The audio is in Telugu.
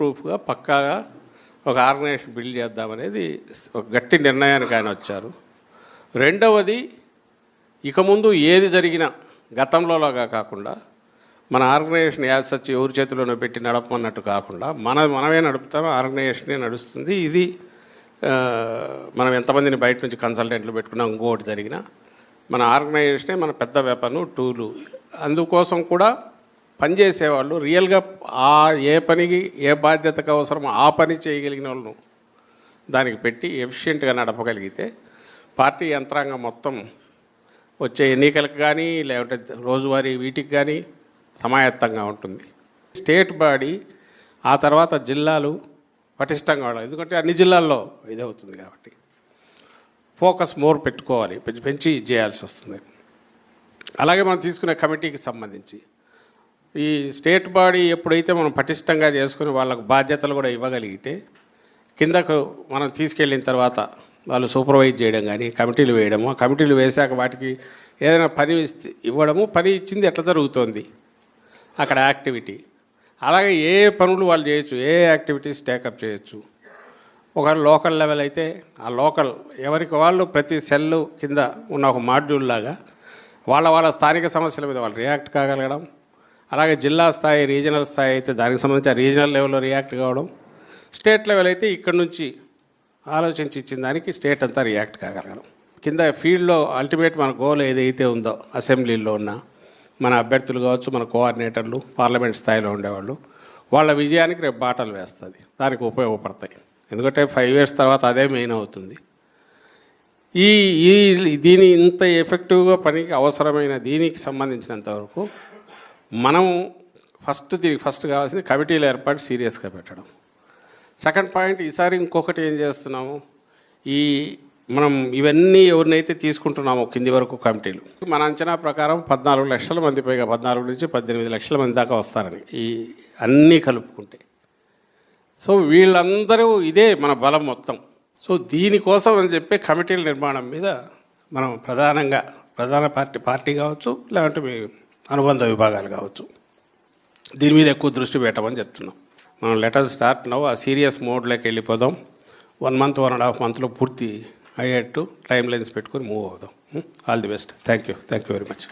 ప్రూఫ్గా పక్కాగా ఒక ఆర్గనైజేషన్ బిల్డ్ చేద్దామనేది ఒక గట్టి నిర్ణయానికి ఆయన వచ్చారు. రెండవది, ఇక ముందు ఏది జరిగినా గతంలోలాగా కాకుండా మన ఆర్గనైజేషన్ యాజ్ సచ్ ఎవరి చేతిలోనో పెట్టి నడపమన్నట్టు కాకుండా మనమే నడుపుతాం, ఆర్గనైజేషనే నడుస్తుంది. ఇది మనం ఎంతమందిని బయట నుంచి కన్సల్టెంట్లు పెట్టుకున్నా ఇంకోటి జరిగినా మన ఆర్గనైజేషనే మన పెద్ద వెపను, టూలు. అందుకోసం కూడా పనిచేసేవాళ్ళు రియల్గా ఏ పనికి ఏ బాధ్యతకు అవసరం ఆ పని చేయగలిగిన వాళ్ళను దానికి పెట్టి ఎఫిషియెంట్గా నడపగలిగితే పార్టీ యంత్రాంగం మొత్తం వచ్చే ఎన్నికలకు కానీ లేకుంటే రోజువారీ వీటికి కానీ సమాయత్తంగా ఉంటుంది. స్టేట్ బాడీ ఆ తర్వాత జిల్లాలు పటిష్టంగా ఉండాలి. ఎందుకంటే అన్ని జిల్లాల్లో ఇది అవుతుంది కాబట్టి ఫోకస్ మోర్ పెట్టుకోవాలి, పెంచి చేయాల్సి వస్తుంది. అలాగే మనం తీసుకునే కమిటీకి సంబంధించి ఈ స్టేట్ బాడీ ఎప్పుడైతే మనం పటిష్టంగా చేసుకుని వాళ్ళకు బాధ్యతలు కూడా ఇవ్వగలిగితే కిందకు మనం తీసుకెళ్ళిన తర్వాత వాళ్ళు సూపర్వైజ్ చేయడం కానీ కమిటీలు వేయడము, కమిటీలు వేశాక వాటికి ఏదైనా పని ఇవ్వడము, పని ఇచ్చింది ఎట్లా జరుగుతోంది అక్కడ యాక్టివిటీ, అలాగే ఏ పనులు వాళ్ళు చేయొచ్చు, ఏ యాక్టివిటీస్ టేకప్ చేయొచ్చు. ఒక లోకల్ లెవెల్ అయితే ఆ లోకల్ ఎవరికి వాళ్ళు ప్రతి సెల్ కింద ఉన్న ఒక మాడ్యూల్ లాగా వాళ్ళ స్థానిక సమస్యల మీద వాళ్ళు రియాక్ట్ కాగలగడం, అలాగే జిల్లా స్థాయి రీజనల్ స్థాయి అయితే దానికి సంబంధించి ఆ రీజనల్ లెవెల్లో రియాక్ట్ కావడం, స్టేట్ లెవెల్ అయితే ఇక్కడ నుంచి ఆలోచించి ఇచ్చిన దానికి స్టేట్ అంతా రియాక్ట్ కాగలగడం. కింద ఫీల్డ్లో అల్టిమేట్ మన గోల్ ఏదైతే ఉందో అసెంబ్లీలో ఉన్న మన అభ్యర్థులు కావచ్చు, మన కోఆర్డినేటర్లు, పార్లమెంట్ స్థాయిలో ఉండేవాళ్ళు, వాళ్ళ విజయానికి రేపు బాటలు వేస్తుంది, దానికి ఉపయోగపడతాయి. ఎందుకంటే 5 years తర్వాత అదే మెయిన్ అవుతుంది. దీని ఇంత ఎఫెక్టివ్గా పనికి అవసరమైన దీనికి సంబంధించినంత వరకు మనం ఫస్ట్ కావాల్సింది కమిటీల ఏర్పాటు సీరియస్గా పెట్టడం. సెకండ్ పాయింట్, ఈసారి ఇంకొకటి ఏం చేస్తున్నాము, మనం ఇవన్నీ ఎవరినైతే తీసుకుంటున్నామో కింది వరకు కమిటీలు, మన అంచనా ప్రకారం 14 లక్షల మంది పైగా 14 నుంచి 18 లక్షల మంది దాకా వస్తారని ఈ అన్నీ కలుపుకుంటే. సో వీళ్ళందరూ ఇదే మన బలం మొత్తం. సో దీనికోసం అని చెప్పి కమిటీల నిర్మాణం మీద మనం ప్రధాన పార్టీ కావచ్చు, లేదంటే మీ అనుబంధ విభాగాలు కావచ్చు, దీని మీద ఎక్కువ దృష్టి పెట్టమని చెప్తున్నాం. మనం లెటర్ స్టార్ట్ నౌ, ఆ సీరియస్ మోడ్లోకి వెళ్ళిపోదాం. 1 month 1.5 monthలో పూర్తి అయ్యేట్టు టైం లైన్స్ పెట్టుకొని మూవ్ అవుదాం. All the best. Thank you very much.